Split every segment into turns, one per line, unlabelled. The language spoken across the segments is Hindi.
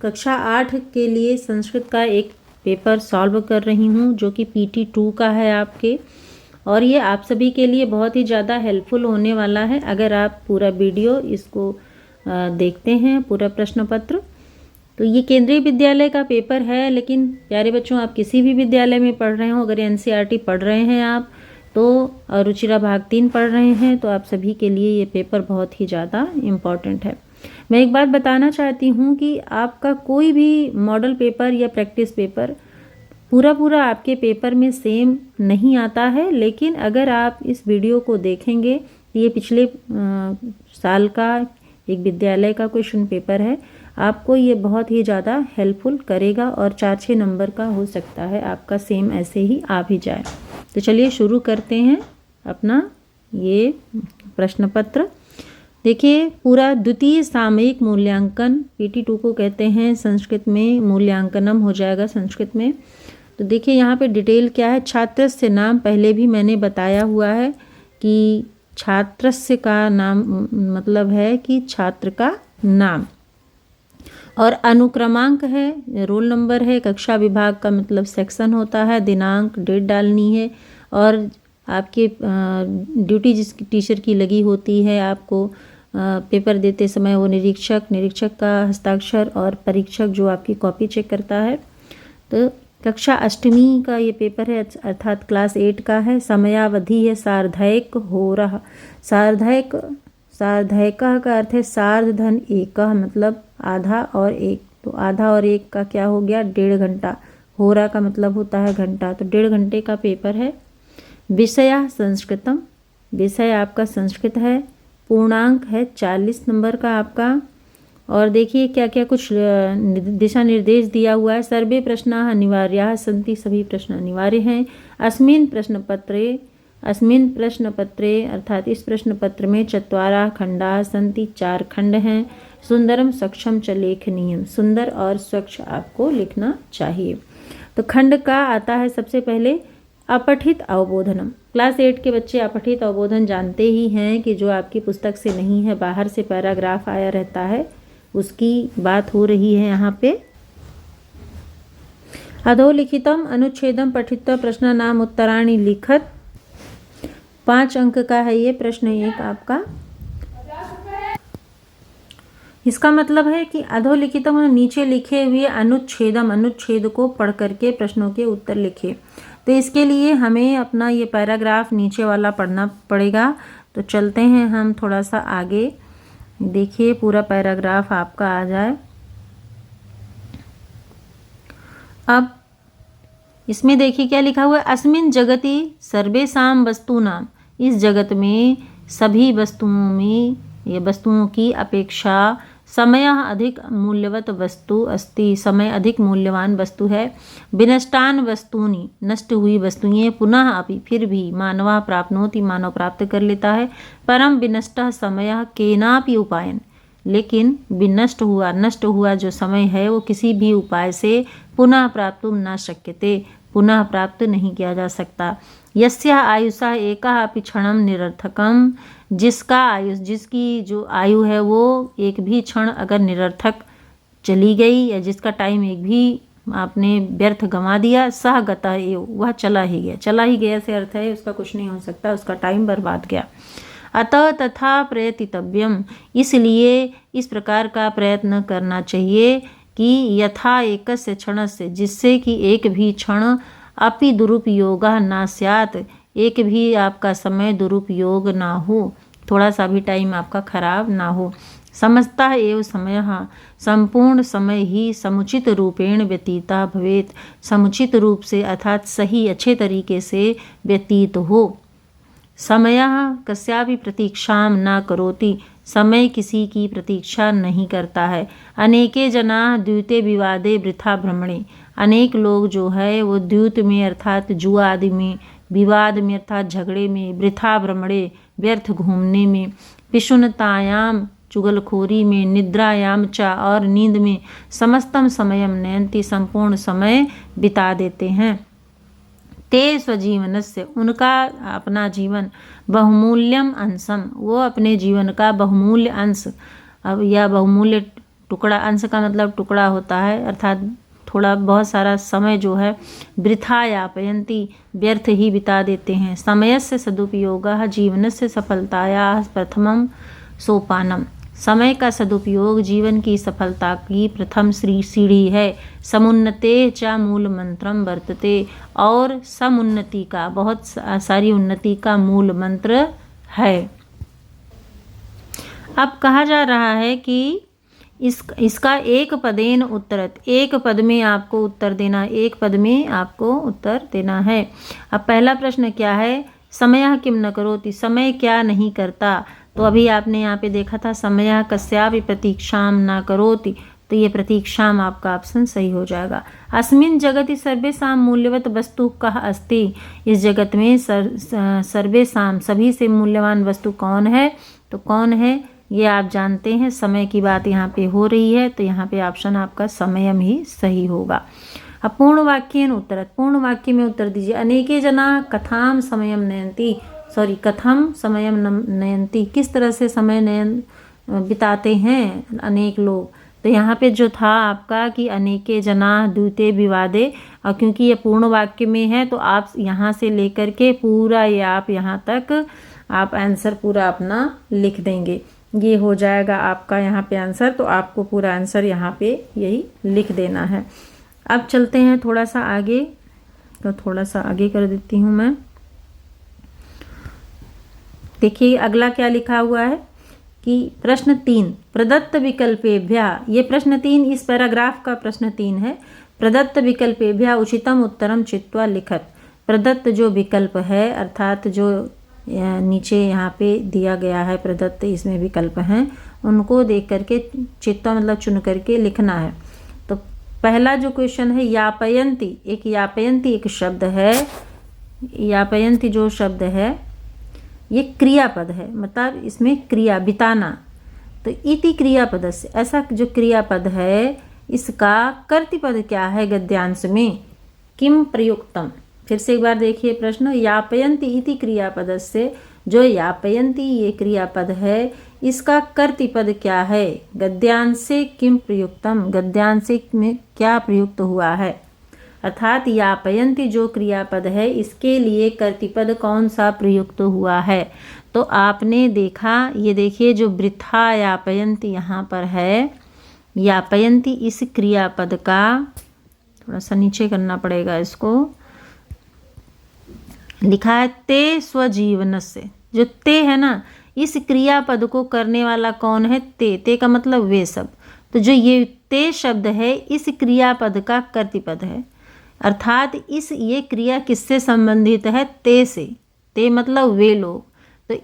कक्षा 8 के लिए संस्कृत का एक पेपर सॉल्व कर रही हूँ जो कि PT 2 का है आपके, और ये आप सभी के लिए बहुत ही ज़्यादा हेल्पफुल होने वाला है अगर आप पूरा वीडियो इसको देखते हैं, पूरा प्रश्न पत्र। तो ये केंद्रीय विद्यालय का पेपर है, लेकिन प्यारे बच्चों आप किसी भी विद्यालय में पढ़ रहे हो, अगर NCERT पढ़ रहे हैं आप तो रुचिरा भाग 3 पढ़ रहे हैं तो आप सभी के लिए ये पेपर बहुत ही ज़्यादा इम्पॉर्टेंट है। मैं एक बात बताना चाहती हूँ कि आपका कोई भी मॉडल पेपर या प्रैक्टिस पेपर पूरा आपके पेपर में सेम नहीं आता है, लेकिन अगर आप इस वीडियो को देखेंगे तो ये पिछले साल का एक विद्यालय का क्वेश्चन पेपर है, आपको ये बहुत ही ज़्यादा हेल्पफुल करेगा और 4-6 नंबर का हो सकता है आपका सेम ऐसे ही आ भी जाए। तो चलिए शुरू करते हैं अपना ये प्रश्न पत्र। देखिए, पूरा द्वितीय सामयिक मूल्यांकन PT 2 को कहते हैं, संस्कृत में मूल्यांकनम हो जाएगा संस्कृत में। तो देखिए यहाँ पे डिटेल क्या है। छात्रस्य नाम पहले भी मैंने बताया हुआ है कि छात्रस्य का नाम मतलब है कि छात्र का नाम, और अनुक्रमांक है, रोल नंबर है, कक्षा विभाग का मतलब सेक्शन होता है, दिनांक डेट डालनी है, और आपके ड्यूटी जिस टीचर की लगी होती है आपको पेपर देते समय वो निरीक्षक का हस्ताक्षर और परीक्षक जो आपकी कॉपी चेक करता है। तो कक्षा 8वीं का ये पेपर है, अर्थात क्लास 8 का है। समयावधि है सार्धैक हो रहा। सार्धैक का अर्थ है सार्ध धन एक, मतलब आधा और एक, तो आधा और एक का क्या हो गया 1.5 घंटा। हो रहा का मतलब होता है घंटा, तो 1.5 घंटे का पेपर है। विषय संस्कृतम, विषय आपका संस्कृत है। पूर्णांक है 40 नंबर का आपका। और देखिए क्या क्या कुछ दिशा निर्देश दिया हुआ है। सर्वे प्रश्नाः अनिवार्याः सन्ति, सभी प्रश्न अनिवार्य हैं। अस्मिन् प्रश्न पत्रे अर्थात इस प्रश्न पत्र में 4 खंडाः सन्ति, 4 खंड हैं। सुंदरम सक्षम च लेखनीयम, सुंदर और स्वच्छ आपको लिखना चाहिए। तो खंड का आता है सबसे पहले अपठित अवबोधनम। क्लास 8 के बच्चे अपठित अवबोधन जानते ही हैं कि जो आपकी पुस्तक से नहीं है, बाहर से पैराग्राफ आया रहता है, उसकी बात हो रही है यहाँ पे। अधोलिखितम अनुच्छेदम पठित्वा प्रश्न नाम उत्तराणि लिखत। 5 अंक का है ये प्रश्न 1 आपका। इसका मतलब है कि अधोलिखितम नीचे लिखे हुए अनुच्छेदम, अनुच्छेद को पढ़ करके प्रश्नों के उत्तर लिखे। तो इसके लिए हमें अपना ये पैराग्राफ नीचे वाला पढ़ना पड़ेगा। तो चलते हैं हम थोड़ा सा आगे, देखिए पूरा पैराग्राफ आपका आ जाए। अब इसमें देखिए क्या लिखा हुआ है। अस्मिन् जगति सर्वेषां वस्तूनां, इस जगत में सभी वस्तुओं में ये वस्तुओं की अपेक्षा समय अधिक मूल्यवत वस्तु अस्ति, समय अधिक मूल्यवान वस्तु है। विनष्टान वस्तूनि, नष्ट हुई वस्तुएं, पुनः अपि फिर भी मानवः प्राप्नोति, मानव प्राप्त कर लेता है। परम विनष्टः समयः केनापि उपायन, लेकिन विनष्ट हुआ, नष्ट हुआ जो समय है वो किसी भी उपाय से पुनः प्राप्तुं न शक्यते, पुनः प्राप्त नहीं किया जा सकता। यस्य आयुषा एकः अपि क्षणं निरर्थकम, जिसका आयुष, जिसकी जो आयु है वो एक भी क्षण अगर निरर्थक चली गई, या जिसका टाइम एक भी आपने व्यर्थ गंवा दिया, सह गतः एव, वह चला ही गया। चला ही गया से अर्थ है उसका कुछ नहीं हो सकता, उसका टाइम बर्बाद गया। अतः तथा प्रयतितव्यम, इसलिए इस प्रकार का प्रयत्न करना चाहिए कि यथा एकस्य क्षणस्य, जिससे कि एक भी क्षण अपि दुरुपयोगः न स्यात्, एक भी आपका समय दुरुपयोग ना हो, थोड़ा सा भी टाइम आपका खराब ना हो। समस्तः एव समयः, संपूर्ण समय ही समुचित रूपेण व्यतीतः भवेत्, समुचित रूप से अर्थात सही अच्छे तरीके से व्यतीत हो। समयः कस्यापि प्रतीक्षां न करोति, समय किसी की प्रतीक्षा नहीं करता है। अनेके जनाः द्यूते विवादे वृथा भ्रमणे, अनेक लोग जो है वो द्यूत में अर्थात जुआ आदि में, विवाद में अर्थात झगड़े में, वृथा भ्रमणे व्यर्थ घूमने में, पिशुनतायाम चुगलखोरी में, निद्रायाम च और नींद में, समस्तम समयम नयन्ति संपूर्ण समय बिता देते हैं। ते स्वजीवनस्य, उनका अपना जीवन, बहुमूल्यम अंशम, वो अपने जीवन का बहुमूल्य अंश अब या बहुमूल्य टुकड़ा, अंश का मतलब टुकड़ा होता है, अर्थात थोड़ा बहुत सारा समय जो है वृथा यापयन्ति, व्यर्थ ही बिता देते हैं। समयस्य सदुपयोगः जीवनस्य सफलतायाः प्रथमं सोपानम। समय का सदुपयोग जीवन की सफलता की प्रथम सीढ़ी है। समुन्नते च मूल मंत्रम वर्तते, और समुन्नति का, बहुत सारी उन्नति का मूल मंत्र है। अब कहा जा रहा है कि इसका एक पदेन उत्तरत, एक पद में आपको उत्तर देना, एक पद में आपको उत्तर देना है। अब पहला प्रश्न क्या है, समयः किम न करोति, समय क्या नहीं करता। तो अभी आपने यहाँ पे देखा था समयः कस्यापि प्रतीक्षाम न करोति, तो ये प्रतीक्षाम आपका ऑप्शन सही हो जाएगा। अस्मिन् जगति सर्वेषां मूल्यवत वस्तु कः अस्ति, इस जगत में सर्वेषां सभी से मूल्यवान वस्तु कौन है, तो कौन है ये आप जानते हैं। समय की बात यहाँ पे हो रही है, तो यहाँ पे ऑप्शन आपका समयम ही सही होगा। अब पूर्ण वाक्येन उत्तरत, पूर्ण वाक्य में उत्तर दीजिए। अनेके जना कथाम समयम नयन्ति, कथम समयम नयन्ति, किस तरह से समय बिताते हैं अनेक लोग। तो यहाँ पे जो था आपका कि अनेके जना द्वितीय विवादे, और क्योंकि ये पूर्ण वाक्य में है तो आप यहाँ से लेकर के पूरा ये आप यहाँ तक आप आंसर पूरा अपना लिख देंगे। ये हो जाएगा आपका यहाँ पे आंसर, तो आपको पूरा आंसर यहाँ पे यही लिख देना है। अब चलते हैं थोड़ा सा आगे, तो थोड़ा सा आगे कर देती हूँ मैं। देखिए अगला क्या लिखा हुआ है कि प्रश्न 3 प्रदत्त विकल्पेभ्यः, ये प्रश्न 3 इस पैराग्राफ का प्रश्न 3 है। प्रदत्त विकल्पेभ्यः उचितम उत्तरम चित्वा लिखत। प्रदत्त जो विकल्प है, अर्थात जो नीचे यहाँ पे दिया गया है प्रदत्त, इसमें विकल्प हैं, उनको देख करके चित्वा मतलब चुन करके लिखना है। तो पहला जो क्वेश्चन है यापयन्ति, एक यापयन्ति एक शब्द है। यापयन्ति जो शब्द है ये क्रियापद है, मतलब इसमें क्रिया बिताना। तो इति क्रियापद से, ऐसा जो क्रियापद है इसका कर्तृपद क्या है गद्यांश में, किम प्रयुक्तम। फिर से एक बार देखिए प्रश्न, यापयन्ति इति क्रियापद से, जो यापयन्ति ये क्रियापद है इसका कर्तृपद क्या है, गद्यांश से किम प्रयुक्तम, गद्यांश में क्या प्रयुक्त हुआ है। अर्थात यापयन्ति जो क्रियापद है इसके लिए कर्तृपद कौन सा प्रयुक्त हुआ है। तो आपने देखा, ये देखिए जो वृथा यापयन्ति यहाँ पर है, यापयन्ति इस क्रियापद का, थोड़ा सा नीचे करना पड़ेगा इसको, लिखा है ते स्वजीवन से। जो ते है ना, इस क्रियापद को करने वाला कौन है, ते का मतलब वे सब। तो जो ये ते शब्द है इस क्रियापद का कर्तृपद है, अर्थात ये क्रिया किससे संबंधित है, ते से। ते मतलब वे लोग। तो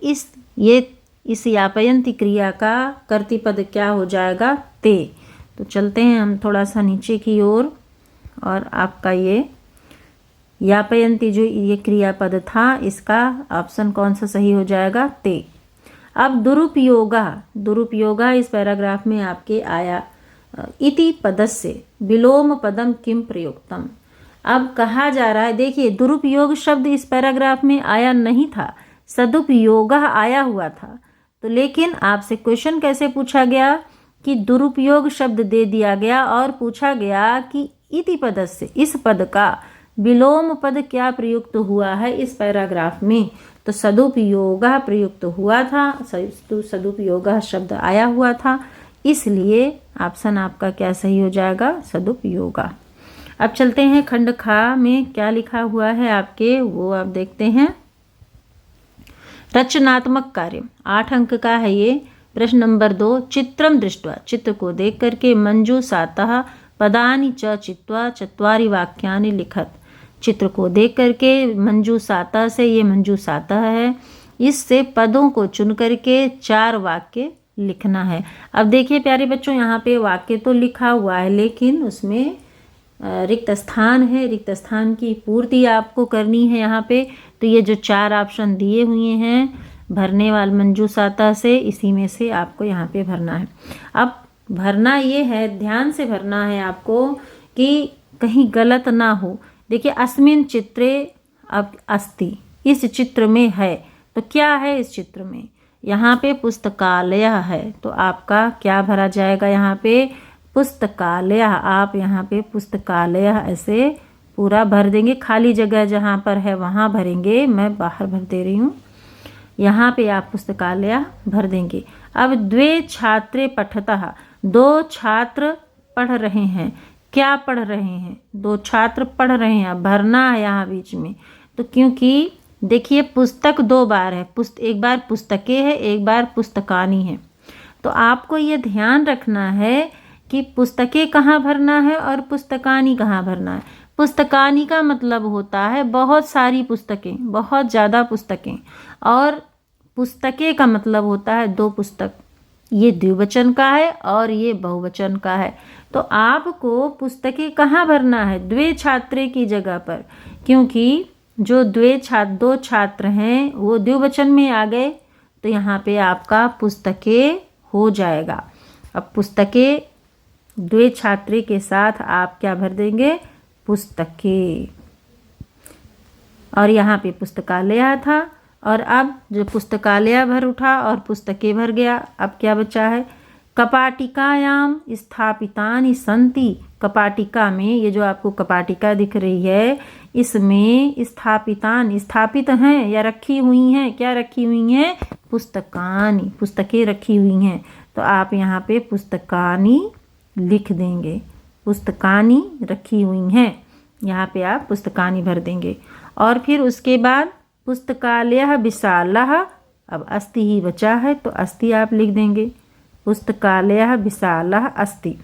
इस यापयन्ति क्रिया का कर्तृपद क्या हो जाएगा, ते। तो चलते हैं हम थोड़ा सा नीचे की ओर, और आपका ये यापयन्ति जो ये क्रियापद था इसका ऑप्शन कौन सा सही हो जाएगा, ते। अब दुरुपयोगा इस पैराग्राफ में आपके आया इति पदस्य विलोम पदम किम प्रयुक्तम। अब कहा जा रहा है, देखिए दुरुपयोग शब्द इस पैराग्राफ में आया नहीं था, सदुपयोग आया हुआ था। तो लेकिन आपसे क्वेश्चन कैसे पूछा गया कि दुरुपयोग शब्द दे दिया गया और पूछा गया कि इति पदस्य, इस पद का विलोम पद क्या प्रयुक्त हुआ है इस पैराग्राफ में। तो सदुपयोग प्रयुक्त हुआ था, सदुपयोग शब्द आया हुआ था, इसलिए ऑप्शन आपका क्या सही हो जाएगा, सदुपयोग। अब चलते हैं खंड खा में क्या लिखा हुआ है आपके, वो आप देखते हैं। रचनात्मक कार्य 8 अंक का है ये। प्रश्न नंबर 2 चित्रम दृष्ट्वा, चित्र को देख करके मंजू सातः पदानि च चित्वा चत्वारि वाक्यानि लिखत। चित्र को देख करके मंजू सातः से, ये मंजू सातः है, इससे पदों को चुन करके 4 वाक्य लिखना है। अब देखिए प्यारे बच्चों, यहाँ पे वाक्य तो लिखा हुआ है लेकिन उसमें रिक्त स्थान है, रिक्त स्थान की पूर्ति आपको करनी है यहाँ पे। तो ये जो 4 ऑप्शन दिए हुए हैं भरने वाले मंजू साता से, इसी में से आपको यहाँ पे भरना है। अब भरना ये है, ध्यान से भरना है आपको कि कहीं गलत ना हो। देखिए अस्मिन चित्रे अब अस्ति, इस चित्र में है, तो क्या है इस चित्र में, यहाँ पे पुस्तकालय है तो आपका क्या भरा जाएगा, यहाँ पे पुस्तकालय। आप यहाँ पे पुस्तकालय ऐसे पूरा भर देंगे, खाली जगह जहाँ पर है वहाँ भरेंगे, मैं बाहर भर दे रही हूँ। यहाँ पे आप पुस्तकालय भर देंगे। अब द्वे छात्रे पठतः, दो छात्र पढ़ रहे हैं। क्या पढ़ रहे हैं, दो छात्र पढ़ रहे हैं। अब भरना है यहाँ बीच में, तो क्योंकि देखिए पुस्तक दो बार है, एक बार पुस्तकें है, एक बार पुस्तकानी है। तो आपको ये ध्यान रखना है कि पुस्तकें कहाँ भरना है और पुस्तकानी कहाँ भरना है। पुस्तकानी का मतलब होता है बहुत सारी पुस्तकें, बहुत ज़्यादा पुस्तकें, और पुस्तकें का मतलब होता है दो पुस्तक। ये द्विवचन का है और ये बहुवचन का है। तो आपको पुस्तकें कहाँ भरना है, द्वे छात्रे की जगह पर, क्योंकि जो दो छात्र हैं वो द्विवचन में आ गए, तो यहाँ पे आपका पुस्तकें हो जाएगा। अब पुस्तकें द्वे छात्रे के साथ आप क्या भर देंगे, पुस्तकें। और यहाँ पे पुस्तकालय था, और अब जो पुस्तकालय भर उठा और पुस्तकें भर गया, अब क्या बचा है, कपाटिकायाम स्थापितानि सन्ति। कपाटिका में, ये जो आपको कपाटिका दिख रही है, इसमें स्थापितान, स्थापित हैं या रखी हुई हैं, क्या रखी हुई हैं, पुस्तकानि, पुस्तकें रखी हुई हैं। तो आप यहाँ पे पुस्तकानि लिख देंगे, पुस्तकानि रखी हुई हैं, यहाँ पे आप पुस्तकानि भर देंगे। और फिर उसके बाद पुस्तकालय विशालः, अब अस्ति ही बचा है तो अस्ति आप लिख देंगे, पुस्तकालय विशालः अस्ति,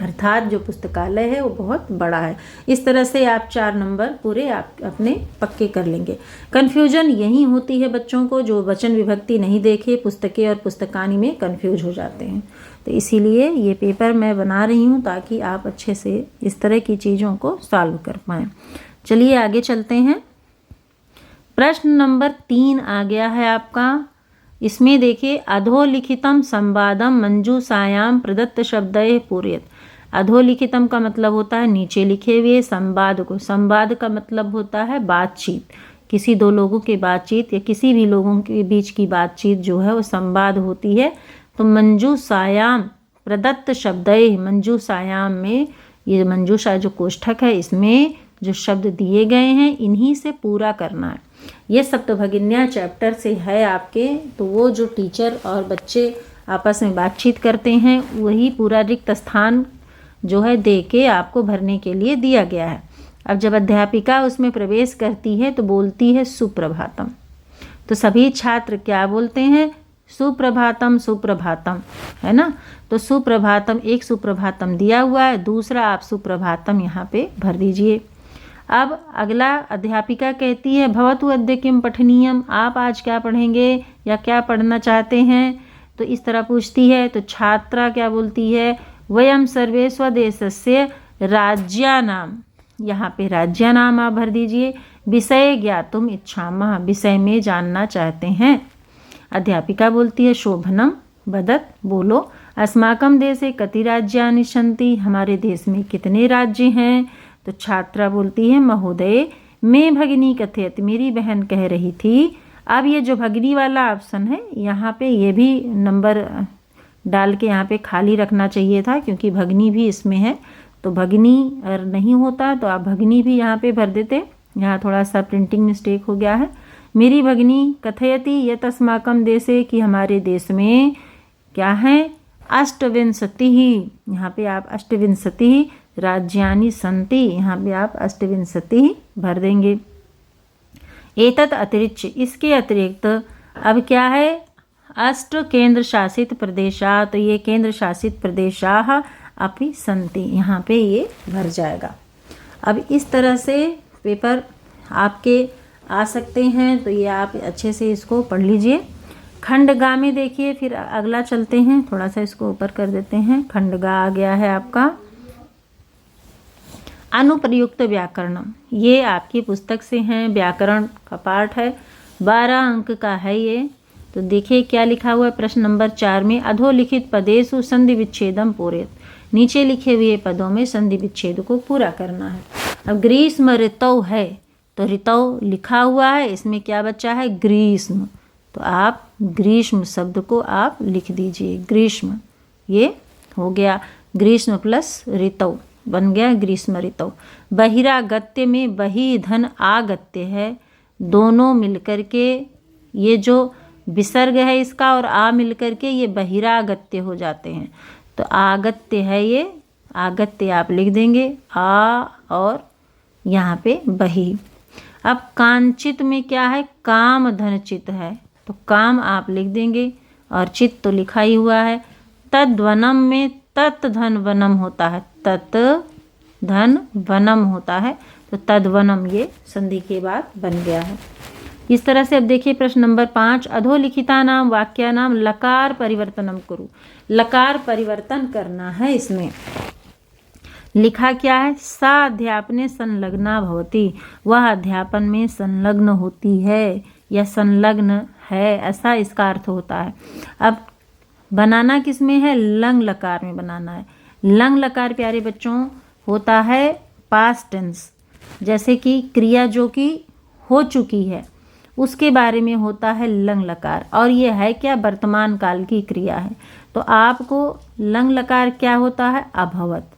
अर्थात जो पुस्तकालय है वो बहुत बड़ा है। इस तरह से आप 4 नंबर पूरे आप अपने पक्के कर लेंगे। कन्फ्यूजन यही होती है बच्चों को, जो वचन विभक्ति नहीं देखे पुस्तकें और पुस्तकानी में कन्फ्यूज हो जाते हैं। तो इसीलिए ये पेपर मैं बना रही हूँ ताकि आप अच्छे से इस तरह की चीज़ों को सॉल्व कर पाएँ। चलिए आगे चलते हैं। प्रश्न नंबर 3 आ गया है आपका। इसमें देखिए, अधोलिखितम संवादम मंजूषायाम प्रदत्त शब्दय पूरयत। अधोलिखितम का मतलब होता है नीचे लिखे हुए, संवाद को, संवाद का मतलब होता है बातचीत, किसी दो लोगों की बातचीत या किसी भी लोगों के बीच की बातचीत जो है वो संवाद होती है। तो मंजूषायाम प्रदत्त शब्दय, मंजूषायाम में ये मंजूषा जो कोष्ठक है इसमें जो शब्द दिए गए हैं इन्हीं से पूरा करना है। ये सप्तभगिन्या चैप्टर से है आपके, तो वो जो टीचर और बच्चे आपस में बातचीत करते हैं वही पूरा रिक्त स्थान जो है दे के आपको भरने के लिए दिया गया है। अब जब अध्यापिका उसमें प्रवेश करती है तो बोलती है सुप्रभातम, तो सभी छात्र क्या बोलते हैं, सुप्रभातम सुप्रभातम, है ना। तो सुप्रभातम, एक सुप्रभातम दिया हुआ है, दूसरा आप सुप्रभातम यहाँ पे भर दीजिए। अब अगला अध्यापिका कहती है भवतु अद्य किम पठनीयम, आप आज क्या पढ़ेंगे या क्या पढ़ना चाहते हैं, तो इस तरह पूछती है। तो छात्रा क्या बोलती है, वयम सर्वे स्वदेशस्य राज्यानाम, यहाँ पे राज्यानाम आप भर दीजिए, विषय ज्ञातुम इच्छामः, विषय में जानना चाहते हैं। अध्यापिका बोलती है शोभनम वदत, बोलो, अस्माकं देशे कति राज्यानि सन्ति, हमारे देश में कितने राज्य हैं। तो छात्रा बोलती है महोदय मैं भगिनी कथयत, मेरी बहन कह रही थी। अब ये जो भगिनी वाला ऑप्शन है यहाँ पे ये भी नंबर डाल के यहाँ पे खाली रखना चाहिए था, क्योंकि भगिनी भी इसमें है। तो भगिनी अगर नहीं होता तो आप भगिनी भी यहाँ पे भर देते, यहाँ थोड़ा सा प्रिंटिंग मिस्टेक हो गया है। मेरी भगिनी कथयति यत अस्माकं देशे, कि हमारे देश में क्या है, अष्टविंशति ही, यहाँ पे आप अष्टविंशति राज्यानि सन्ति, यहाँ पे आप अष्टविंशति भर देंगे। एतत् अतिरिक्त, इसके अतिरिक्त अब क्या है, अष्ट केंद्र शासित प्रदेशा, तो ये केंद्र शासित प्रदेशाः अपि सन्ति, यहाँ पे ये भर जाएगा। अब इस तरह से पेपर आपके आ सकते हैं, तो ये आप अच्छे से इसको पढ़ लीजिए। खंड गा में देखिए, फिर अगला चलते हैं, थोड़ा सा इसको ऊपर कर देते हैं। खंड गा आ गया है आपका, अनुप्रयुक्त व्याकरणम, ये आपकी पुस्तक से हैं, व्याकरण का पाठ है, 12 अंक का है ये। तो देखिए क्या लिखा हुआ है प्रश्न नंबर 4 में, अधोलिखित पदेषु संधि विच्छेदम पूरयत, नीचे लिखे हुए पदों में संधि विच्छेद को पूरा करना है। अब ग्रीष्म ऋतौ है, तो ऋतौ लिखा हुआ है, इसमें क्या बचा है, ग्रीष्म, तो आप ग्रीष्म शब्द को आप लिख दीजिए, ग्रीष्म। ये हो गया ग्रीष्म प्लस ऋतौ, बन गया ग्रीष्म ऋतौ। बहिरागत्य में बहि धन आगत्य है, दोनों मिलकर के ये जो विसर्ग है इसका और आ मिलकर के ये बहिरागत्य हो जाते हैं। तो आगत्य है ये, आगत्य आप लिख देंगे आ और यहाँ पे बही। अब कांचित में क्या है, काम धन चित है, तो काम आप लिख देंगे और चित तो लिखा ही हुआ है। तद्वनम में तत् धन वनम होता है, तत् धन वनम होता है, तो तद्वनम ये संधि के बाद बन गया है। इस तरह से अब देखिए प्रश्न नंबर 5, अधोलिखिता नाम वाक्या नाम लकार परिवर्तनम करो। लकार परिवर्तन करना है। इसमें लिखा क्या है, सा अध्यापने संलग्ना भवती, वह अध्यापन में संलग्न होती है या संलग्न है, ऐसा इसका अर्थ होता है। अब बनाना किस में है, लंग लकार में बनाना है। लंग लकार प्यारे बच्चों होता है पास्ट टेंस, जैसे कि क्रिया जो कि हो चुकी है उसके बारे में होता है लंग लकार, और ये है क्या, वर्तमान काल की क्रिया है। तो आपको लंग लकार क्या होता है, अभवत।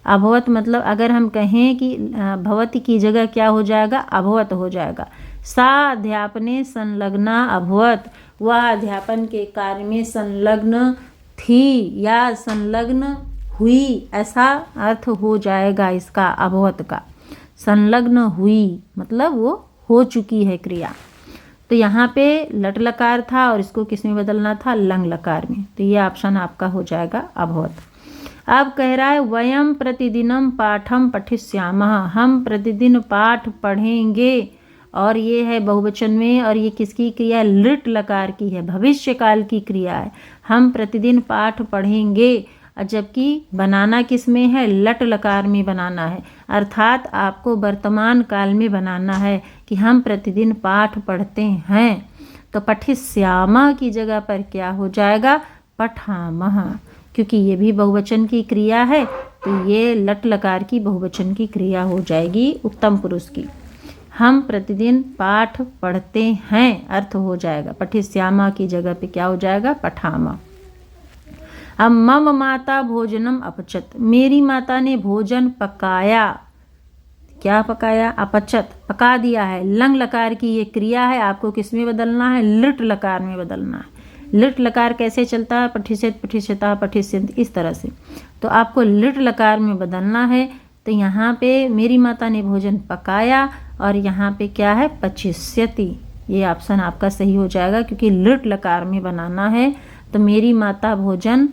अभवत मतलब अगर हम कहें कि भवति की जगह क्या हो जाएगा, अभवत हो जाएगा। सा अध्यापने संलग्ना अभवत, वह अध्यापन के कार्य में संलग्न थी या संलग्न हुई, ऐसा अर्थ हो जाएगा इसका अभवत का। संलग्न हुई मतलब वो हो चुकी है क्रिया। तो यहाँ पे लट लकार था और इसको किस में बदलना था, लंग लकार में। तो ये ऑप्शन आपका हो जाएगा अभवत। अब कह रहा है वयम प्रतिदिनम पाठम पठिष्यामः, हम प्रतिदिन पाठ पढ़ेंगे, और ये है बहुवचन में, और ये किसकी क्रिया, लिट लकार की है, भविष्य काल की क्रिया है। हम प्रतिदिन पाठ पढ़ेंगे, जबकि बनाना किस में है, लट लकार में बनाना है, अर्थात आपको वर्तमान काल में बनाना है कि हम प्रतिदिन पाठ पढ़ते हैं। तो पठिष्यामः की जगह पर क्या हो जाएगा, पठामः, क्योंकि ये भी बहुवचन की क्रिया है, तो ये लट लकार की बहुवचन की क्रिया हो जाएगी उत्तम पुरुष की। हम प्रतिदिन पाठ पढ़ते हैं अर्थ हो जाएगा, पठिष्यामः की जगह पे क्या हो जाएगा, पठामः। अब मम माता भोजनम अपचत, मेरी माता ने भोजन पकाया, क्या पकाया, अपचत, पका दिया है। लंग लकार की ये क्रिया है, आपको किस में बदलना है, लिट लकार में बदलना है। लिट लकार कैसे चलता है, पठिष्यत पठिष्यता पठिष्यन्ति, इस तरह से। तो आपको लिट लकार में बदलना है। तो यहाँ पे मेरी माता ने भोजन पकाया और यहाँ पे क्या है, पचिष्यति, ये ऑप्शन आपका सही हो जाएगा, क्योंकि लिट लकार में बनाना है। तो मेरी माता भोजन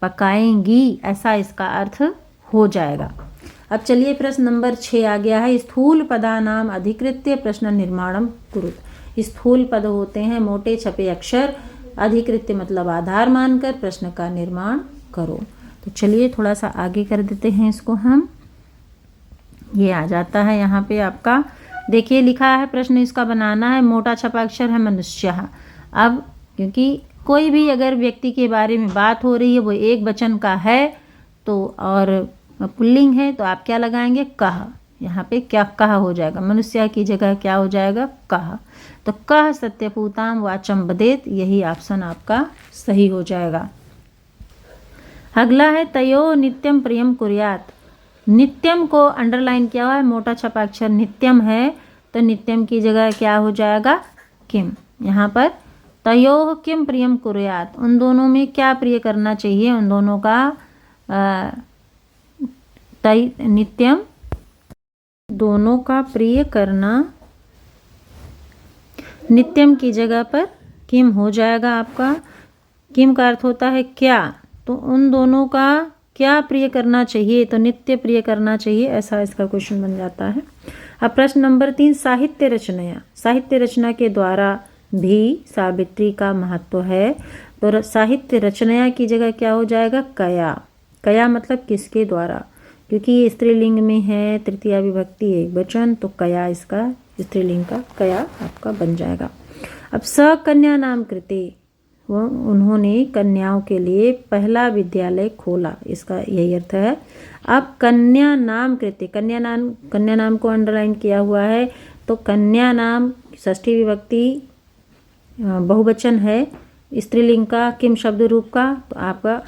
पकाएंगी, ऐसा इसका अर्थ हो जाएगा। अब चलिए प्रश्न नंबर 6 आ गया है, स्थूल पदानाम अधिकृत्य प्रश्न निर्माणम कुरुत। स्थूल पद होते हैं मोटे छपे अक्षर, अधिकृत्य मतलब आधार मानकर प्रश्न का निर्माण करो। तो चलिए थोड़ा सा आगे कर देते हैं इसको हम। ये आ जाता है यहाँ पे आपका, देखिए लिखा है प्रश्न इसका बनाना है, मोटा छपा अक्षर है मनुष्य। अब क्योंकि कोई भी अगर व्यक्ति के बारे में बात हो रही है, वो एक वचन का है तो और पुल्लिंग है, तो आप क्या लगाएंगे, कह। यहाँ पे क्या कह हो जाएगा, मनुष्य की जगह क्या हो जाएगा, कह। तो कह सत्यपूताम वाचम वदेत, यही ऑप्शन आपका सही हो जाएगा। अगला है तयो नित्यम प्रियम कुर्यात। नित्यम को अंडरलाइन किया हुआ है, मोटा छपा अक्षर नित्यम है, तो नित्यम की जगह क्या हो जाएगा, किम। यहाँ पर तयोः किम प्रियम कुर्यात, उन दोनों में क्या प्रिय करना चाहिए, उन दोनों का नित्यम दोनों का प्रिय करना, नित्यम की जगह पर किम हो जाएगा आपका। किम का अर्थ होता है क्या, तो उन दोनों का क्या प्रिय करना चाहिए, तो नित्य प्रिय करना चाहिए, ऐसा इसका क्वेश्चन बन जाता है। अब प्रश्न नंबर 3, साहित्य रचनाया, साहित्य रचना के द्वारा भी सावित्री का महत्व है। तो साहित्य रचनाया की जगह क्या हो जाएगा, कया। कया मतलब किसके द्वारा, क्योंकि ये स्त्रीलिंग में है, तृतीया विभक्ति एक वचन, तो कया इसका स्त्रीलिंग का कया आपका बन जाएगा। अब सकन्या नाम कृते, वो उन्होंने कन्याओं के लिए पहला विद्यालय खोला, इसका यही अर्थ है। अब कन्या नाम कृते, कन्या नाम को अंडरलाइन किया हुआ है, तो कन्या नाम षष्ठी विभक्ति बहुवचन है स्त्रीलिंग का, किम शब्द रूप का, तो आपका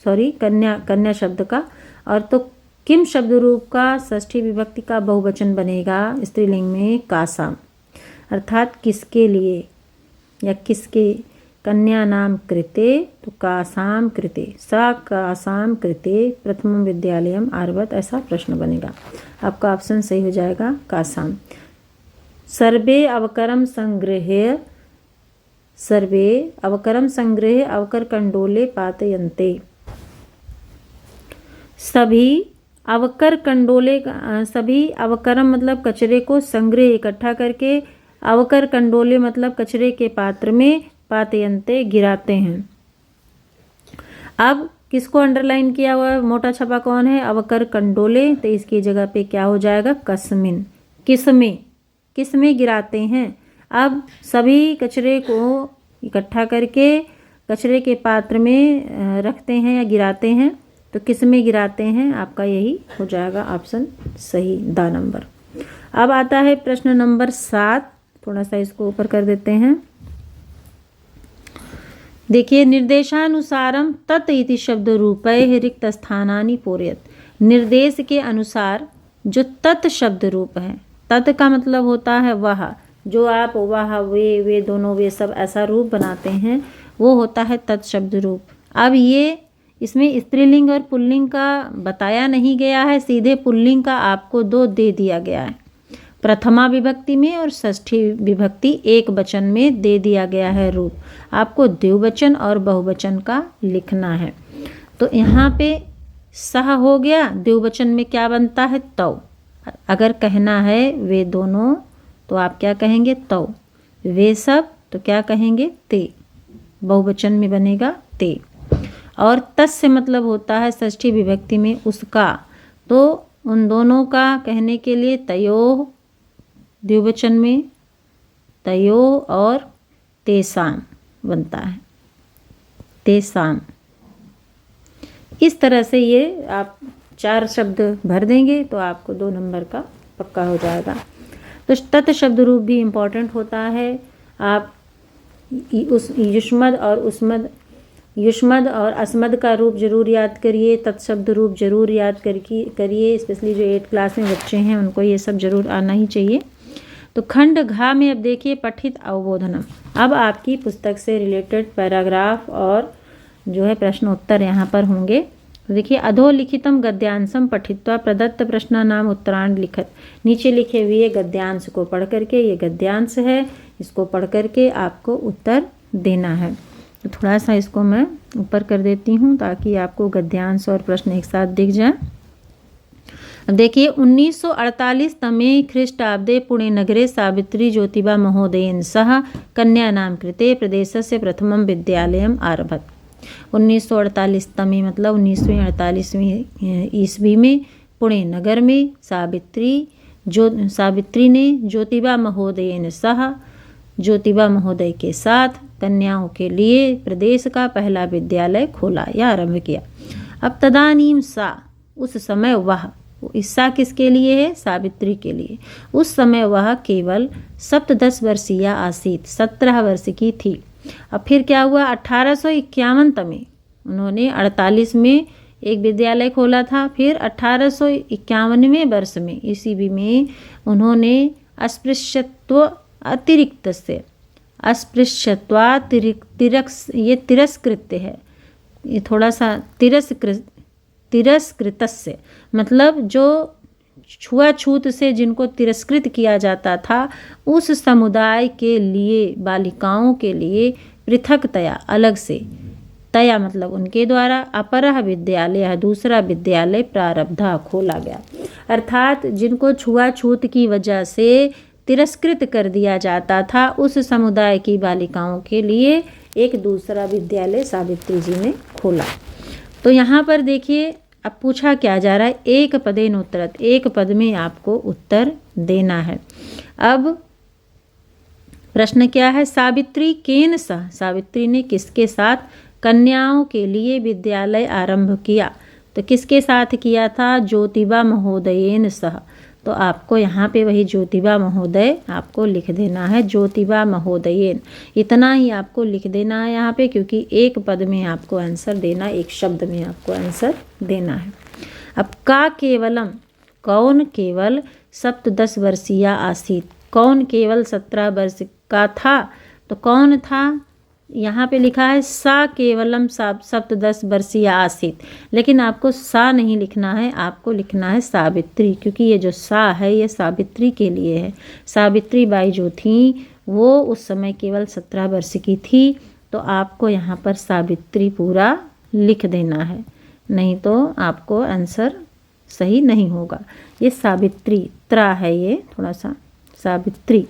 कन्या शब्द का, और तो किम शब्द रूप का षष्ठी विभक्ति का बहुवचन बनेगा स्त्रीलिंग में कासाम, अर्थात किसके लिए या किसके, कन्या नाम कृते तो कासाम कृते, सा कासाम कृते प्रथम विद्यालयम आरभत, ऐसा प्रश्न बनेगा। आपका ऑप्शन सही हो जाएगा कासाम। सर्वे अवकरम संग्रहे अवकर कंडोले पातयन्ते। सभी अवकरम मतलब कचरे को, संग्रह इकट्ठा करके, अवकर कंडोले मतलब कचरे के पात्र में, पातयन्ते गिराते हैं। अब किसको अंडरलाइन किया हुआ है, मोटा छपा कौन है, अवकर कंडोले, तो इसकी जगह पे क्या हो जाएगा, कस्मिन, किसमें गिराते हैं। अब सभी कचरे को इकट्ठा करके कचरे के पात्र में रखते हैं या गिराते हैं, तो किसमें गिराते हैं, आपका यही हो जाएगा ऑप्शन सही, द नंबर। अब आता है प्रश्न नंबर 7, थोड़ा सा इसको ऊपर कर देते हैं। देखिए, निर्देशानुसारम तत् इति शब्द रूपै रिक्त स्थानानि पूरयत। निर्देश के अनुसार जो तत् शब्द रूप है, तत् का मतलब होता है वह, जो आप वह, वे दोनों, वे सब ऐसा रूप बनाते हैं, वो होता है तत् शब्द रूप। अब ये इसमें स्त्रीलिंग और पुल्लिंग का बताया नहीं गया है, सीधे पुल्लिंग का आपको 2 दे दिया गया है, प्रथमा विभक्ति में और षष्ठी विभक्ति एक वचन में दे दिया गया है रूप। आपको द्विवचन और बहुवचन का लिखना है। तो यहाँ पे सह हो गया, द्विवचन में क्या बनता है, तौ। अगर कहना है वे दोनों तो आप क्या कहेंगे, तौ। वे सब तो क्या कहेंगे, ते। बहुवचन में बनेगा ते। और तस्य मतलब होता है षष्ठी विभक्ति में उसका, तो उन दोनों का कहने के लिए तयोः, द्विवचन में तयोः और तेसाम बनता है, तेसाम। इस तरह से ये आप 4 शब्द भर देंगे तो आपको 2 नंबर का पक्का हो जाएगा। तो तत् शब्द रूप भी इम्पॉर्टेंट होता है। आप उस युष्मद और अस्मद का रूप जरूर याद करिए, तत्शब्द रूप जरूर याद करिए, स्पेशली जो 8 क्लास में बच्चे हैं उनको ये सब जरूर आना ही चाहिए। तो खंड घा में अब देखिए पठित अवबोधनम। अब आपकी पुस्तक से रिलेटेड पैराग्राफ और जो है प्रश्न उत्तर यहाँ पर होंगे। देखिए, अधोलिखितम गद्यांशम पठित्वा प्रदत्त प्रश्नानाम उत्तराण लिखत। नीचे लिखे हुए गद्यांश को पढ़ करके, ये गद्यांश है, इसको पढ़ करके आपको उत्तर देना है। तो थोड़ा सा इसको मैं ऊपर कर देती हूँ ताकि आपको गद्यांश और प्रश्न एक साथ दिख जाए। अब देखिए, 1948 तमे ख्रीष्टाब्दे पुणे नगरे सावित्री ज्योतिबा महोदयेन सह कन्यानां कृते प्रदेशस्य प्रथमं विद्यालयम् आरभत। 1948 तमे मतलब 1948वीं ईस्वी में पुणे नगर में सावित्री ने ज्योतिबा महोदयेन सह, ज्योतिबा महोदय के साथ कन्याओं के लिए प्रदेश का पहला विद्यालय खोला या आरंभ किया। अब तदानीम सा, उस समय वह, ईसा किसके लिए है, सावित्री के लिए। उस समय वह केवल 17 वर्षीय आसीत, 17 वर्ष की थी। अब फिर क्या हुआ, 1851 तमे उन्होंने 48 में एक विद्यालय खोला था। फिर 1851वें वर्ष में ईस्वी में उन्होंने ये तिरस्कृत है, ये थोड़ा सा तिरस्कृतस्य मतलब जो छुआछूत से जिनको तिरस्कृत किया जाता था, उस समुदाय के लिए, बालिकाओं के लिए पृथकतया, अलग से, तया मतलब उनके द्वारा, अपरः विद्यालय, दूसरा विद्यालय प्रारब्धा खोला गया। अर्थात जिनको छुआछूत की वजह से तिरस्कृत कर दिया जाता था, उस समुदाय की बालिकाओं के लिए एक दूसरा विद्यालय सावित्री जी ने खोला। तो यहाँ पर देखिए, अब पूछा क्या जा रहा है, एक पदेन उत्तरत, एक पद में आपको उत्तर देना है। अब प्रश्न क्या है, सावित्री केन सह, सावित्री ने किसके साथ कन्याओं के लिए विद्यालय आरंभ किया। तो किसके साथ किया था, ज्योतिबा महोदयेन सह। तो आपको यहाँ पे वही ज्योतिबा महोदय आपको लिख देना है, ज्योतिबा महोदयेन, इतना ही आपको लिख देना है यहाँ पे, क्योंकि एक पद में आपको आंसर देना, एक शब्द में आपको आंसर देना है। अब का केवलम, कौन केवल 17 वर्षीय आसीत, कौन केवल 17 वर्ष का था, तो कौन था, यहाँ पे लिखा है सा केवलम 17 वर्षीय आसीत, लेकिन आपको सा नहीं लिखना है, आपको लिखना है सावित्री, क्योंकि ये जो सा है ये सावित्री के लिए है। सावित्री बाई जो थी वो उस समय केवल 17 वर्ष की थी, तो आपको यहाँ पर सावित्री पूरा लिख देना है, नहीं तो आपको आंसर सही नहीं होगा। ये सावित्री, त्रा है ये थोड़ा सा, सावित्री।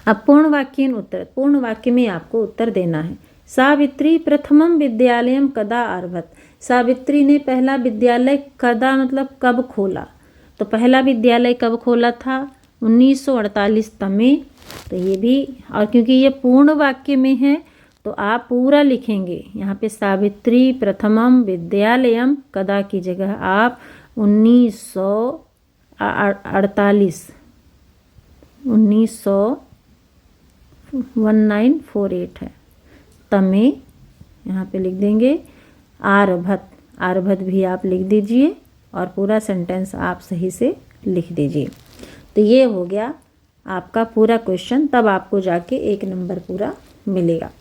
अब पूर्ण वाक्य उत्तर, पूर्ण वाक्य में आपको उत्तर देना है। सावित्री प्रथमम विद्यालयम कदा आरभत, सावित्री ने पहला विद्यालय कदा मतलब कब खोला, तो पहला विद्यालय कब खोला था, 1948 में। तो ये भी, और क्योंकि ये पूर्ण वाक्य में है तो आप पूरा लिखेंगे। यहाँ पे सावित्री प्रथमम विद्यालयम कदा की जगह आप 1948 है तमे यहाँ पे लिख देंगे। आरभत, आरभत भी आप लिख दीजिए और पूरा सेंटेंस आप सही से लिख दीजिए। तो ये हो गया आपका पूरा क्वेश्चन, तब आपको जाके 1 नंबर पूरा मिलेगा।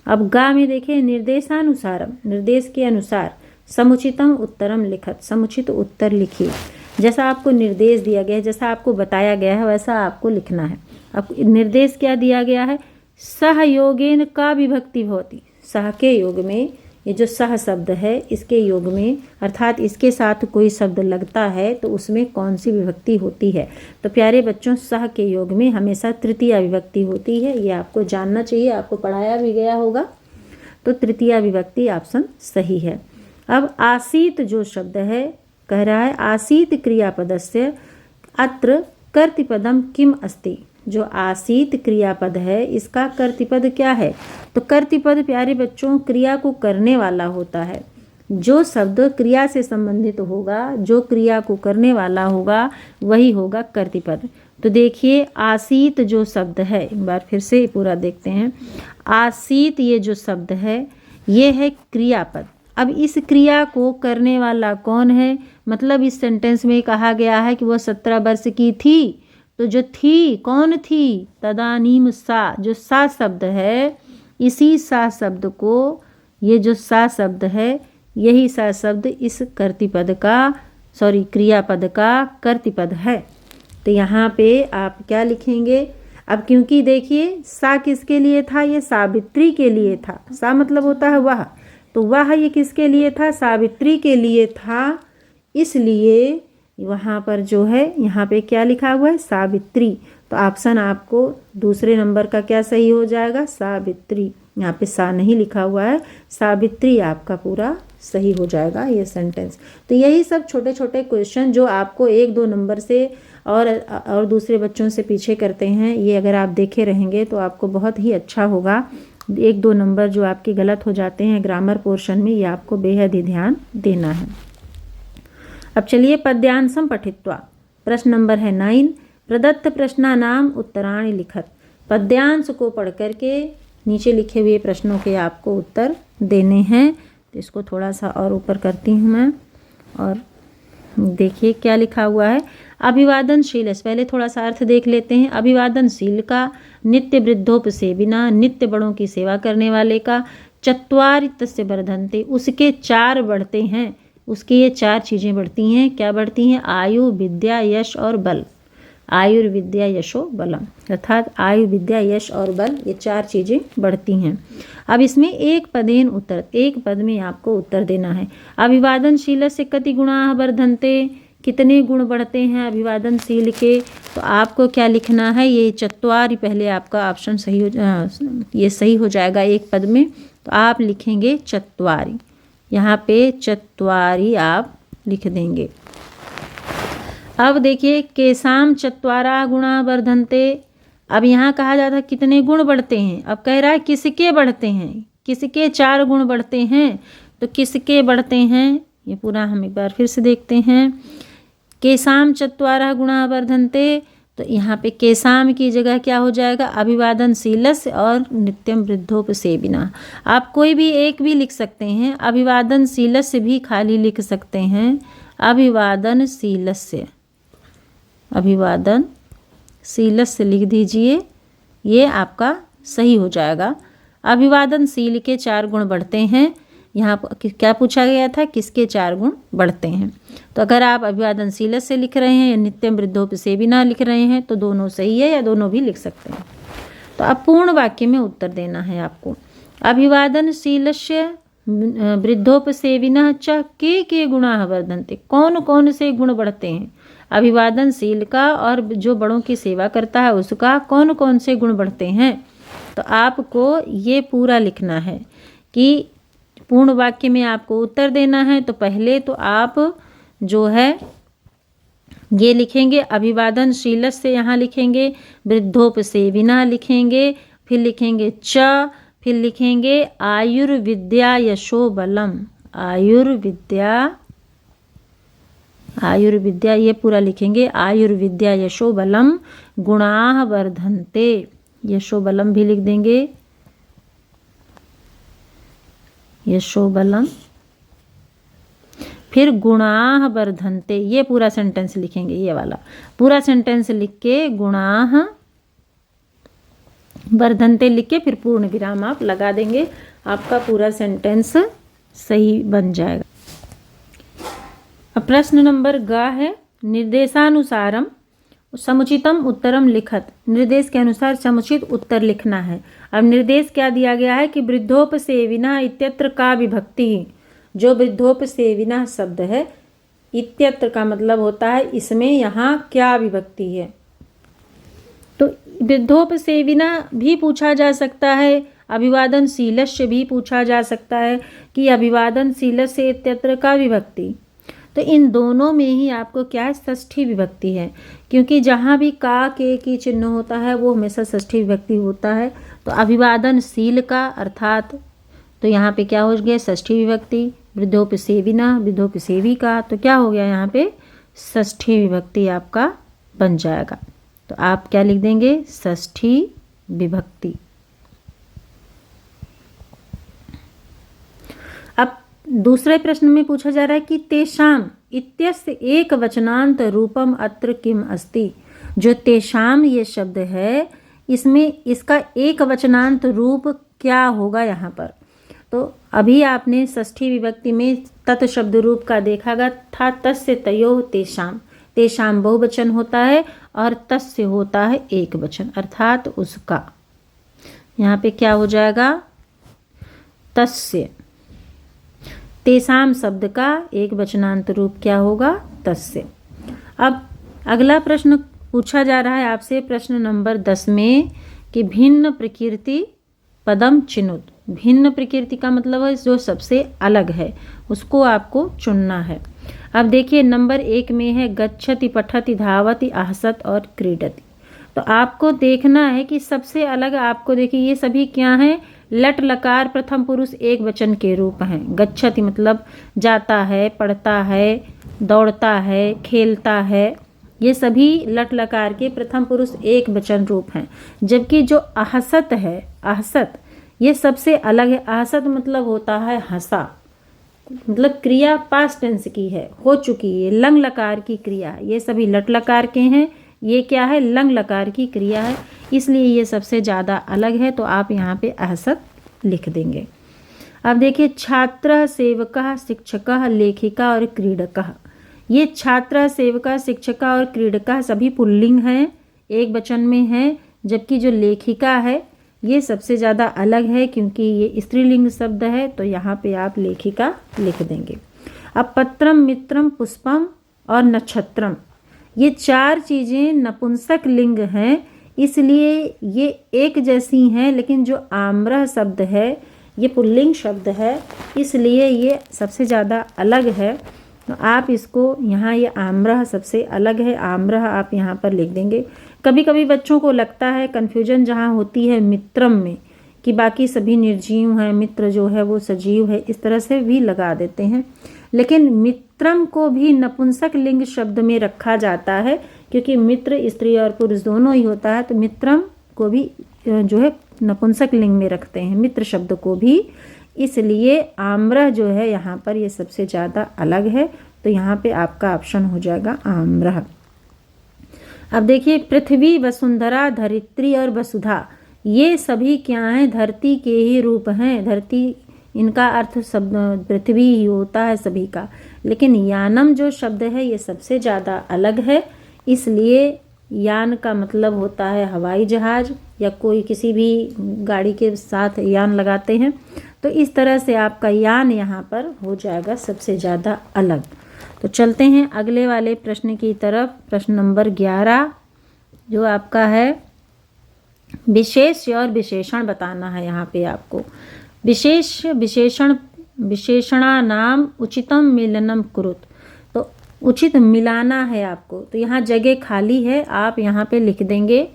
अब गा में देखिए, निर्देशानुसारम, निर्देश के अनुसार समुचितम उत्तरम लिखत, समुचित उत्तर लिखिए। जैसा आपको निर्देश दिया गया है, जैसा आपको बताया गया है वैसा आपको लिखना है। अब निर्देश क्या दिया गया है, सहयोगेन का विभक्ति भवति, सह के योग में ये जो सह शब्द है इसके योग में, अर्थात इसके साथ कोई शब्द लगता है तो उसमें कौन सी विभक्ति होती है। तो प्यारे बच्चों, सह के योग में हमेशा तृतीया विभक्ति होती है, ये आपको जानना चाहिए, आपको पढ़ाया भी गया होगा। तो तृतीया विभक्ति ऑप्शन सही है। अब आसीत जो शब्द है, कह रहा है आसीत क्रियापदस्य अत्र कर्तृपदम किम अस्ति, जो आसीत क्रियापद है इसका कर्तृपद क्या है, तो कर्तृपद प्यारे बच्चों क्रिया को करने वाला होता है। जो शब्द क्रिया से संबंधित होगा, जो क्रिया को करने वाला होगा वही होगा कर्तृपद। तो देखिए आसीत जो शब्द है, एक बार फिर से पूरा देखते हैं। आसीत ये जो शब्द है ये है क्रियापद। अब इस क्रिया को करने वाला कौन है, मतलब इस सेंटेंस में कहा गया है कि वह 17 वर्ष की थी, तो जो थी कौन थी, तदानीम सा, जो सा शब्द है, इसी सा शब्द को, ये जो सा शब्द है यही सा शब्द इस कर्तृपद का, क्रियापद का कर्तृपद है। तो यहाँ पे आप क्या लिखेंगे, अब क्योंकि देखिए सा किसके लिए था, ये सावित्री के लिए था। सा मतलब होता है वह, तो वह ये किसके लिए था, सावित्री के लिए था, इसलिए वहाँ पर जो है यहाँ पे क्या लिखा हुआ है, सावित्री। तो ऑप्शन आपको दूसरे नंबर का क्या सही हो जाएगा, सावित्री। यहाँ पे सा नहीं लिखा हुआ है, सावित्री आपका पूरा सही हो जाएगा ये सेंटेंस। तो यही सब छोटे छोटे क्वेश्चन जो आपको 1-2 नंबर से और दूसरे बच्चों से पीछे करते हैं, ये अगर आप देखे रहेंगे तो आपको बहुत ही अच्छा होगा। 1-2 नंबर जो आपके गलत हो जाते हैं ग्रामर पोर्शन में, ये आपको बेहद ही ध्यान देना है। अब चलिए पद्यांशम पठित्वा, प्रश्न नंबर है 9, प्रदत्त प्रश्नानाम उत्तराणि लिखत। पद्यांश को पढ़ करके नीचे लिखे हुए प्रश्नों के आपको उत्तर देने हैं। तो इसको थोड़ा सा और ऊपर करती हूँ मैं, और देखिए क्या लिखा हुआ है। अभिवादनशील, पहले थोड़ा सा अर्थ देख लेते हैं। अभिवादनशील का, नित्य वृद्धोपसेविना, नित्य बड़ों की सेवा करने वाले का, चत्वारि तस्य वर्धन्ते, उसके 4 बढ़ते हैं, उसकी ये 4 चीज़ें बढ़ती हैं। क्या बढ़ती हैं, आयु, विद्या, यश और बल। आयुर्विद्या यशो बलम, अर्थात आयु, विद्या, यश और बल, ये 4 चीज़ें बढ़ती हैं। अब इसमें एक पदेन उत्तर, एक पद में आपको उत्तर देना है। अभिवादनशील से कति गुणा वर्धन्ते, कितने गुण बढ़ते हैं अभिवादनशील के, तो आपको क्या लिखना है, ये चत्वारि, पहले आपका ऑप्शन सही हो, ये सही हो जाएगा एक पद में, तो आप लिखेंगे चत्वारि। यहाँ पे चत्वारि आप लिख देंगे। अब देखिए केसाम चत्वारा गुणा वर्धन्ते, अब यहाँ कहा जाता है कितने गुण बढ़ते हैं, अब कह रहा है किसके बढ़ते हैं, किसके 4 गुण बढ़ते हैं, तो किसके बढ़ते हैं, ये पूरा हम एक बार फिर से देखते हैं। केसाम चत्वारः गुणा वर्धन्ते, तो यहाँ पे केसाम की जगह क्या हो जाएगा, अभिवादनशीलस्य और नित्यम वृद्धोपसेविनः। आप कोई भी एक भी लिख सकते हैं, अभिवादनशीलस्य भी खाली लिख सकते हैं, अभिवादनशीलस्य, अभिवादनशीलस्य लिख दीजिए, ये आपका सही हो जाएगा। अभिवादनशील के 4 गुण बढ़ते हैं। यहाँ क्या पूछा गया था, किसके 4 गुण बढ़ते हैं। तो अगर आप अभिवादनशील से लिख रहे हैं या नित्यम वृद्धोपसेविनः लिख रहे हैं तो दोनों सही है, या दोनों भी लिख सकते हैं। तो अब पूर्ण वाक्य में उत्तर देना है आपको। अभिवादनशीलस्य वृद्धोपसेविनः च के गुणाः वर्धन्ते, कौन कौन से गुण बढ़ते हैं। अभिवादनशील का और जो बड़ों की सेवा करता है उसका कौन कौन से गुण बढ़ते हैं। तो आपको ये पूरा लिखना है कि पूर्ण वाक्य में आपको उत्तर देना है। तो पहले तो आप जो है ये लिखेंगे अभिवादनशील से, यहाँ लिखेंगे वृद्धोपसेविनः लिखेंगे, फिर लिखेंगे च, फिर लिखेंगे आयुर्विद्या यशो बलम, आयुर्विद्या ये पूरा लिखेंगे, आयुर्विद्या यशो बलम गुणाः वर्धन्ते, यशो बलम भी लिख देंगे, यशो बलम, फिर गुणाः वर्धन्ते, ये पूरा सेंटेंस लिखेंगे, ये वाला पूरा सेंटेंस लिख के गुणाः वर्धन्ते लिख के फिर पूर्ण विराम आप लगा देंगे, आपका पूरा सेंटेंस सही बन जाएगा। अब प्रश्न नंबर ग है, निर्देशानुसारम समुचितम उत्तरम लिखत, निर्देश के अनुसार समुचित उत्तर लिखना है। अब निर्देश क्या दिया गया है कि वृद्धोपसेविनः इत्यत्र का विभक्ति, जो वृद्धोपसेविनः शब्द है, इत्यत्र का मतलब होता है इसमें यहाँ क्या विभक्ति है। तो वृद्धोपसेविनः भी पूछा जा सकता है, अभिवादनशीलस्य भी पूछा जा सकता है कि अभिवादनशीलस्य इत्यत्र का विभक्ति। तो इन दोनों में ही आपको क्या है, षष्ठी विभक्ति है, क्योंकि जहाँ भी का के की चिन्ह होता है वो हमेशा षष्ठी विभक्ति होता है। तो अभिवादनशील का अर्थात तो यहाँ पे क्या हो गया, षष्ठी विभक्ति, वृद्धोपसेविनः वृद्धोपसेवी का, तो क्या हो गया यहाँ पे षष्ठी विभक्ति आपका बन जाएगा। तो आप क्या लिख देंगे, षष्ठी विभक्ति। अब दूसरे प्रश्न में पूछा जा रहा है कि तेषाम इत्यस्य एक वचनांत रूपम अत्र किम अस्ति, जो तेषाम ये शब्द है इसमें इसका एक वचनांत रूप क्या होगा यहाँ पर। तो अभी आपने षष्ठी विभक्ति में तत् शब्द रूप का देखा था, तस्य तयोः तेषाम, तेषाम बहुवचन होता है और तस्य होता है एक वचन अर्थात उसका। यहाँ पे क्या हो जाएगा, तस्य, तेषाम शब्द का एक वचनांत रूप क्या होगा, तस्य। अब अगला प्रश्न पूछा जा रहा है आपसे, प्रश्न नंबर 10 में कि भिन्न प्रकृति पदम चिनुत, भिन्न प्रकृति का मतलब है जो सबसे अलग है, उसको आपको चुनना है। अब देखिए नंबर 1 में है गच्छति पठति धावति आहसत और क्रीडति। तो आपको देखना है कि सबसे अलग आपको देखिए ये सभी क्या हैं, लट लकार प्रथम पुरुष एक वचन के रूप हैं। गच्छति मतलब जाता है, पढ़ता है, दौड़ता है, खेलता है, ये सभी लट लकार के प्रथम पुरुष एक वचन रूप हैं। जबकि जो आहसत है, आहसत ये सबसे अलग है। आहसत मतलब होता है हंसा, मतलब क्रिया पास्ट टेंस की है, हो चुकी है, लंग लकार की क्रिया। ये सभी लट लकार के हैं, ये क्या है, लंग लकार की क्रिया है, इसलिए ये सबसे ज़्यादा अलग है। तो आप यहाँ पे आहसत लिख देंगे। अब देखिए छात्र, सेवकः, शिक्षकः, लेखिका और क्रीडकः। ये छात्र, सेवका, शिक्षका और क्रीडका सभी पुल्लिंग हैं, एक वचन में हैं। जबकि जो लेखिका है ये सबसे ज़्यादा अलग है क्योंकि ये स्त्रीलिंग शब्द है, तो यहाँ पे आप लेखिका लिख देंगे। अब पत्रम, मित्रम, पुष्पम और नक्षत्रम, ये 4 चीज़ें नपुंसक लिंग हैं, इसलिए ये एक जैसी हैं। लेकिन जो आम्रह शब्द है ये पुल्लिंग शब्द है, इसलिए ये सबसे ज़्यादा अलग है। तो आप इसको यहाँ, ये आम्रह सबसे अलग है, आम्रह आप यहाँ पर लिख देंगे। कभी कभी बच्चों को लगता है कन्फ्यूजन जहाँ होती है मित्रम में कि बाकी सभी निर्जीव हैं, मित्र जो है वो सजीव है, इस तरह से भी लगा देते हैं। लेकिन मित्र मित्रम को भी नपुंसक लिंग शब्द में रखा जाता है, क्योंकि मित्र स्त्री और पुरुष दोनों ही होता है, तो मित्रम को भी जो है नपुंसक लिंग में रखते हैं मित्र शब्द को भी, इसलिए आम्रह जो है यहाँ पर ये सबसे ज़्यादा अलग है। तो यहाँ पे आपका ऑप्शन हो जाएगा आम्रह। अब देखिए पृथ्वी, वसुंधरा, धरित्री और वसुधा, ये सभी क्या हैं? धरती के ही रूप हैं। धरती, इनका अर्थ शब्द पृथ्वी ही होता है सभी का, लेकिन यानम जो शब्द है ये सबसे ज़्यादा अलग है, इसलिए यान का मतलब होता है हवाई जहाज़ या कोई किसी भी गाड़ी के साथ यान लगाते हैं। तो इस तरह से आपका यान यहाँ पर हो जाएगा सबसे ज़्यादा अलग। तो चलते हैं अगले वाले प्रश्न की तरफ। प्रश्न नंबर 11 जो आपका है विशेष और विशेषण बताना है। यहाँ पे आपको विशेष विशेषण विशेषणा नाम उचितम मिलनम कुरुत, तो उचित मिलाना है आपको। तो यहाँ जगह खाली है, आप यहाँ पे लिख देंगे।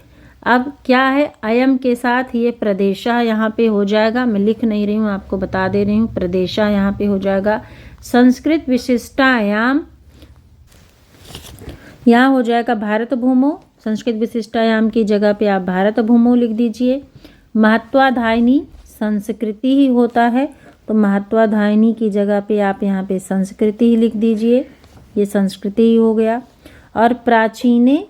अब क्या है, अयम के साथ ये प्रदेशा यहाँ पे हो जाएगा। मैं लिख नहीं रही हूँ, आपको बता दे रही हूँ। प्रदेशा यहाँ पे हो जाएगा। संस्कृत विशिष्टायाम यहाँ हो जाएगा भारत भूमो। संस्कृत विशिष्टायाम की जगह पे आप भारत भूमो लिख दीजिए। महत्वाधायिनी संस्कृति ही होता है, तो महत्वाधायिनी की जगह पे आप यहाँ पे संस्कृति ही लिख दीजिए, ये संस्कृति ही हो गया। और प्राचीने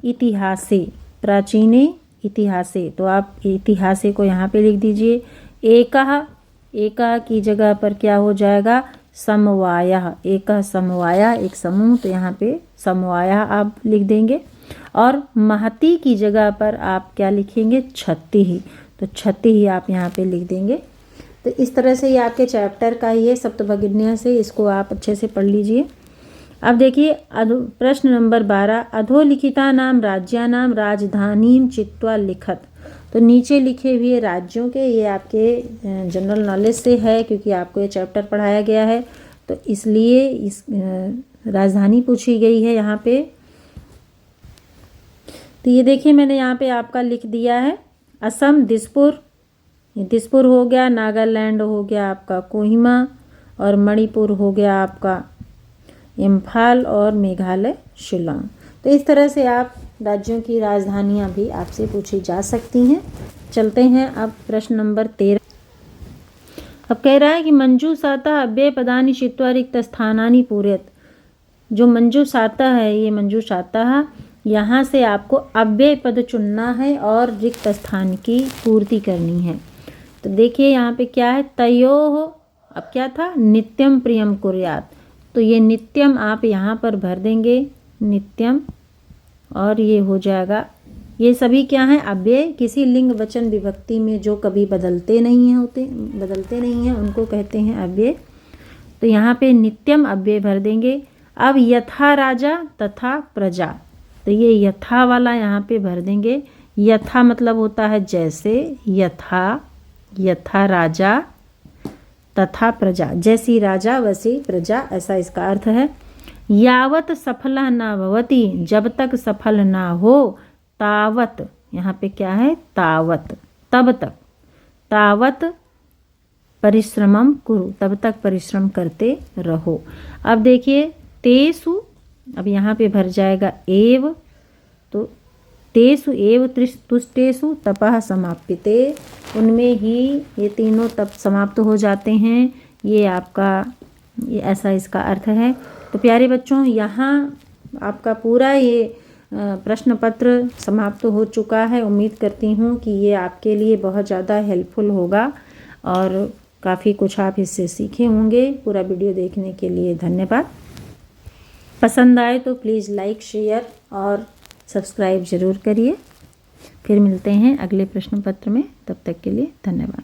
इतिहासे, प्राचीने इतिहासे, तो आप इतिहासे को यहाँ पे लिख दीजिए। एकः, एकः की जगह पर क्या हो जाएगा? समवायः, एकः समवायः, एक समूह, तो यहाँ पे समवायः आप लिख देंगे। और महती की जगह पर आप क्या लिखेंगे? छत्ती ही, तो छत्ती ही आप यहाँ पे लिख देंगे। तो इस तरह से ये आपके चैप्टर का ही है सप्तभगिन्या से, इसको आप अच्छे से पढ़ लीजिए। अब देखिए प्रश्न नंबर 12 अधोलिखिता नाम राज्यानाम राजधानीम चित्वा लिखत, तो नीचे लिखे हुए राज्यों के, ये आपके जनरल नॉलेज से है क्योंकि आपको ये चैप्टर पढ़ाया गया है, तो इसलिए इस राजधानी पूछी गई है यहाँ पे। तो ये देखिए मैंने यहाँ पे आपका लिख दिया है असम दिसपुर, ये दिसपुर हो गया। नागालैंड हो गया आपका कोहिमा, और मणिपुर हो गया आपका इम्फाल, और मेघालय शिलोंग। तो इस तरह से आप राज्यों की राजधानियाँ भी आपसे पूछी जा सकती हैं। चलते हैं अब प्रश्न नंबर 13। अब कह रहा है कि मंजूषाता अव्यय पदानि चित्वा रिक्त स्थानानि पूरयत। जो मंजूषाता है, ये मंजूषाता, यहाँ से आपको अव्यय पद चुनना है और रिक्त स्थान की पूर्ति करनी है। तो देखिए यहाँ पे क्या है, तयोः, अब क्या था? नित्यम प्रियम कुर्यात्, तो ये नित्यम आप यहाँ पर भर देंगे, नित्यम, और ये हो जाएगा। ये सभी क्या हैं? अव्यय, किसी लिंग वचन विभक्ति में जो कभी बदलते नहीं हैं उनको कहते हैं अव्यय। तो यहाँ पे नित्यम अव्यय भर देंगे। अब यथा राजा तथा प्रजा, तो ये यथा वाला यहाँ पे भर देंगे। यथा मतलब होता है जैसे, यथा, यथा राजा तथा प्रजा, जैसी राजा वैसी प्रजा, ऐसा इसका अर्थ है। यावत सफल न भवति, जब तक सफल ना हो, तावत, यहाँ पे क्या है? तावत, तब तक, तावत परिश्रमम कुरु, तब तक परिश्रम करते रहो। अब देखिए तेसु, अब यहाँ पे भर जाएगा एव, तो तेसु एव तुष्टेषु तपः समाप्यते, उनमें ही ये तीनों तप समाप्त हो जाते हैं। ये आपका, ये ऐसा इसका अर्थ है। तो प्यारे बच्चों, यहाँ आपका पूरा ये प्रश्न पत्र समाप्त हो चुका है। उम्मीद करती हूँ कि ये आपके लिए बहुत ज़्यादा हेल्पफुल होगा और काफ़ी कुछ आप इससे सीखे होंगे। पूरा वीडियो देखने के लिए धन्यवाद। पसंद आए तो प्लीज़ लाइक, शेयर और सब्सक्राइब ज़रूर करिए। फिर मिलते हैं अगले प्रश्न पत्र में, तब तक के लिए धन्यवाद।